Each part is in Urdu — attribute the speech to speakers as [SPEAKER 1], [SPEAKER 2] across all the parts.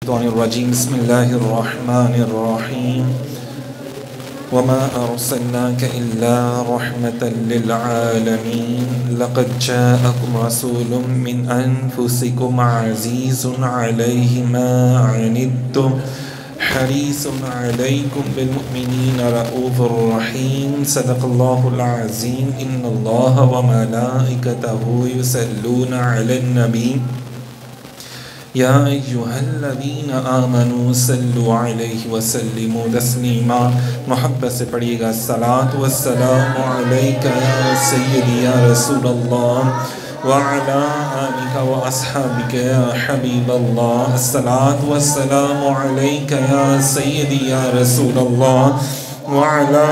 [SPEAKER 1] الرجيم بسم الله الرحمن الرحيم وما أرسلناك إلا رحمة للعالمين لقد جاءكم رسول من أنفسكم عزيز عليه ما عنتم حريص عليكم بالمؤمنين رؤوف رحيم صدق الله العظيم إن الله وملائكته يصلون على النبي يا أيها الذين آمنوا صلوا عليه وسلموا تسليما محبت سے پڑھیے گا الصلاة والسلام عليك يا سيدي يا رسول الله وعلى آلك وأصحابك يا حبيب الله الصلاة والسلام عليك يا سيدي يا رسول الله وعلى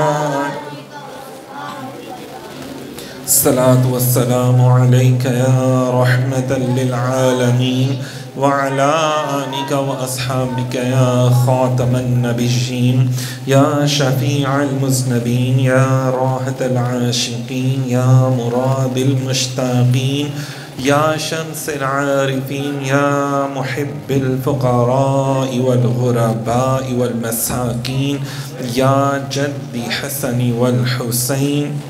[SPEAKER 1] الصلاة والسلام عليك يا رحمة للعالمين وعلى آلك وأصحابك يا خاتم النبيين يا شفيع المذنبين يا راحة العاشقين يا مراد المشتاقين يا شمس العارفين يا محب الفقراء والغرباء والمساكين يا جد حسن والحسين.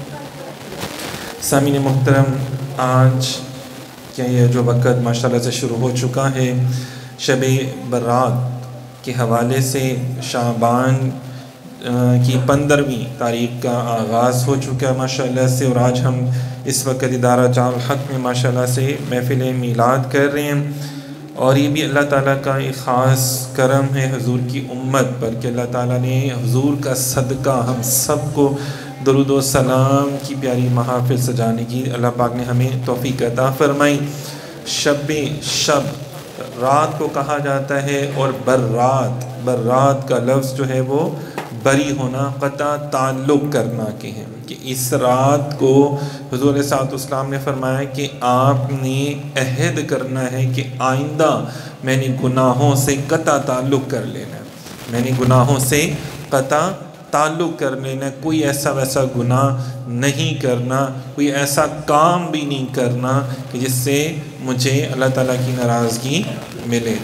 [SPEAKER 1] سامعین محترم، آج کہ یہ جو وقت ماشاءاللہ سے شروع ہو چکا ہے، شب برات کے حوالے سے شعبان کی 15ویں تاریخ کا آغاز ہو چکا ہے ماشاءاللہ سے، اور آج ہم اس وقت ادارہ جامع الحق میں ماشاءاللہ سے محفل میلاد کر رہے ہیں، اور یہ بھی اللہ تعالیٰ کا ایک خاص کرم ہے حضور کی امت پر کہ اللہ تعالیٰ نے حضور کا صدقہ ہم سب کو درود و سلام کی پیاری محافل سجانے کی اللہ پاک نے ہمیں توفیق عطا فرمائی. شب رات کو کہا جاتا ہے، اور برات کا لفظ جو ہے وہ بری ہونا، قطع تعلق کرنا کے ہیں، کہ اس رات کو حضور علیہ السلام نے فرمایا کہ آپ نے عہد کرنا ہے کہ آئندہ میں نے گناہوں سے قطع تعلق کر لینا ہے، میں نے گناہوں سے قطع تعلق کر لینا، کوئی ایسا ویسا گناہ نہیں کرنا، کوئی ایسا کام بھی نہیں کرنا کہ جس سے مجھے اللہ تعالیٰ کی ناراضگی ملے.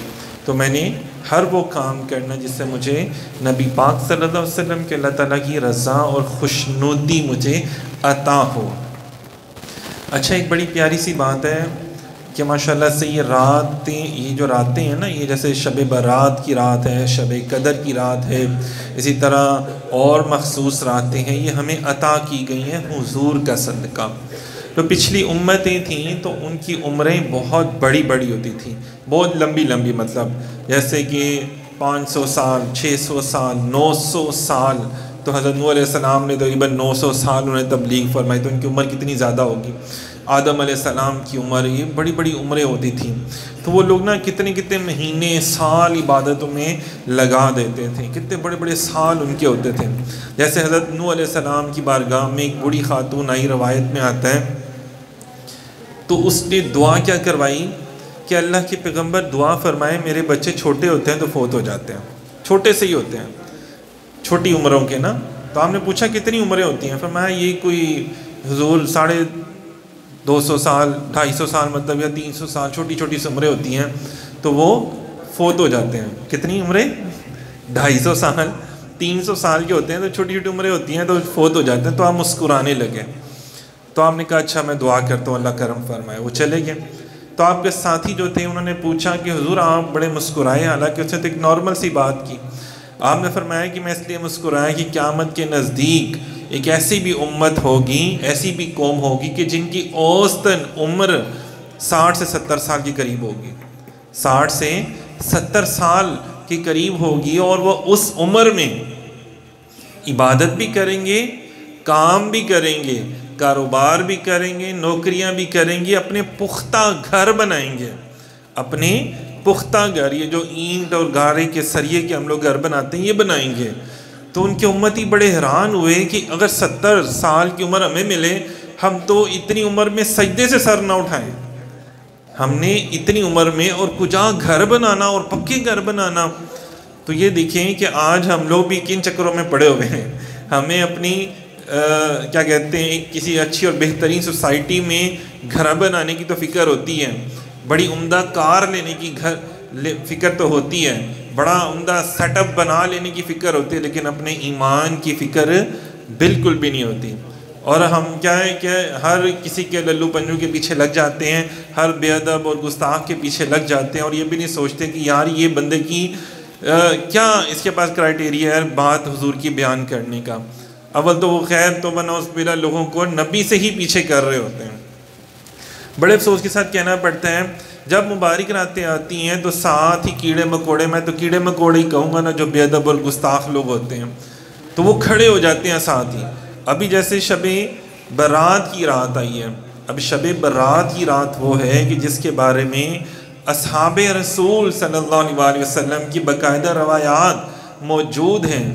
[SPEAKER 1] تو میں نے ہر وہ کام کرنا جس سے مجھے نبی پاک صلی اللہ علیہ وسلم کے اللہ تعالیٰ کی رضا اور خوشنودی مجھے عطا ہو. اچھا، ایک بڑی پیاری سی بات ہے کہ ماشاءاللہ سے یہ جو راتیں ہیں نا، یہ جیسے شب برات کی رات ہے، شب قدر کی رات ہے، اسی طرح اور مخصوص راتیں ہیں، یہ ہمیں عطا کی گئی ہیں حضور کا صدقہ. تو پچھلی امتیں تھیں تو ان کی عمریں بہت بڑی ہوتی تھیں، بہت لمبی، مطلب جیسے کہ 500 سال، 600 سال، 900 سال. تو حضرت نوح علیہ السلام نے تقریباً 900 سال انہیں تبلیغ فرمائی، تو ان کی عمر کتنی زیادہ ہوگی. آدم علیہ السلام کی عمر، یہ بڑی عمریں ہوتی تھیں. تو وہ لوگ نا کتنے مہینے، سال عبادتوں میں لگا دیتے تھے، کتنے بڑے سال ان کے ہوتے تھے. جیسے حضرت نوح علیہ السلام کی بارگاہ میں ایک بوڑھی خاتون آئی، روایت میں آتا ہے، تو اس نے دعا کیا کروائی کہ اللہ کے پیغمبر دعا فرمائے میرے بچے چھوٹے ہوتے ہیں تو فوت ہو جاتے ہیں، چھوٹے سے ہی ہوتے ہیں، چھوٹی عمروں کے نا. تو آپ نے پوچھا کتنی عمریں ہوتی ہیں؟ فرمایا یہ کوئی حضور 250 سال، 250 سال مطلب، یا 300 سال، چھوٹی سی عمریں ہوتی ہیں تو وہ فوت ہو جاتے ہیں. کتنی عمریں؟ 250 سال، 300 سال کے ہوتے ہیں تو چھوٹی عمریں ہوتی ہیں تو فوت ہو جاتے ہیں. تو آپ مسکرانے لگے. تو آپ نے کہا اچھا میں دعا کرتا ہوں اللہ کرم فرمائے. وہ چلے گئے. تو آپ کے ساتھی جو تھے انہوں نے پوچھا کہ حضور آپ بڑے مسکرائے، حالانکہ اس نے تو ایک نارمل سی بات کی. آپ نے فرمایا کہ میں اس لیے مسکرایا کہ قیامت کے نزدیک ایک ایسی بھی امت ہوگی، ایسی بھی قوم ہوگی کہ جن کی اوسطاً عمر 60 سے 70 سال کے قریب ہوگی، 60 سے 70 سال کے قریب ہوگی، اور وہ اس عمر میں عبادت بھی کریں گے، کام بھی کریں گے، کاروبار بھی کریں گے، نوکریاں بھی کریں گے، اپنے پختہ گھر بنائیں گے، اپنے پختہ گھر، یہ جو اینٹ اور گارے کے سریے کے ہم لوگ گھر بناتے ہیں یہ بنائیں گے. تو ان کے امتی بڑے حیران ہوئے کہ اگر 70 سال کی عمر ہمیں ملے، ہم تو اتنی عمر میں سجدے سے سر نہ اٹھائیں، ہم نے اتنی عمر میں اور کجا گھر بنانا اور پکے گھر بنانا. تو یہ دیکھیں کہ آج ہم لوگ بھی کن چکروں میں پڑے ہوئے ہیں. ہمیں اپنی کیا کہتے ہیں کسی اچھی اور بہترین سوسائٹی میں گھر بنانے کی تو فکر ہوتی ہے، بڑی عمدہ کار لینے کی، فکر تو ہوتی ہے، بڑا عمدہ سیٹ اپ بنا لینے کی فکر ہوتی ہے، لیکن اپنے ایمان کی فکر بالکل بھی نہیں ہوتی۔ اور ہم کیا ہے کہ ہر کسی کے للو پنجو کے پیچھے لگ جاتے ہیں، ہر بے ادب اور گستاخ کے پیچھے لگ جاتے ہیں، اور یہ بھی نہیں سوچتے کہ یار یہ بندے کی کیا اس کے پاس کرائٹیریا ہے بات حضور کی بیان کرنے کا۔ اول تو وہ خیر تو بنوس بلا لوگوں کو نبی سے ہی پیچھے کر رہے ہوتے ہیں۔ بڑے افسوس کے ساتھ کہنا پڑتا ہے جب مبارک راتیں آتی ہیں تو ساتھ ہی کیڑے مکوڑے، میں تو کیڑے مکوڑے ہی کہوں گا نا، جو بے ادب اور گستاخ لوگ ہوتے ہیں تو وہ کھڑے ہو جاتے ہیں ساتھ ہی۔ ابھی جیسے شب برات کی رات آئی ہے، اب شب برات کی رات وہ ہے کہ جس کے بارے میں اصحاب رسول صلی اللہ علیہ وسلم کی باقاعدہ روایات موجود ہیں،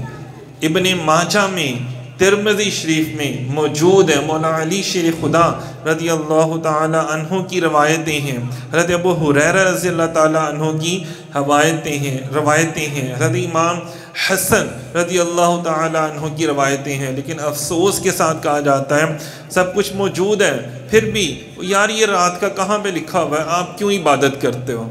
[SPEAKER 1] ابن ماجہ میں، ترمذی شریف میں موجود ہے، مولا علی شیر خدا رضی اللہ تعالی عنہ کی روایتیں ہیں، حضرت ابو ہریرہ رضی اللہ تعالی عنہ کی روایتیں ہیں، حضرت امام حسن رضی اللہ تعالی عنہ کی روایتیں ہیں، لیکن افسوس کے ساتھ کہا جاتا ہے سب کچھ موجود ہے، پھر بھی یار یہ رات کا کہاں پہ لکھا ہوا ہے، آپ کیوں عبادت کرتے ہو؟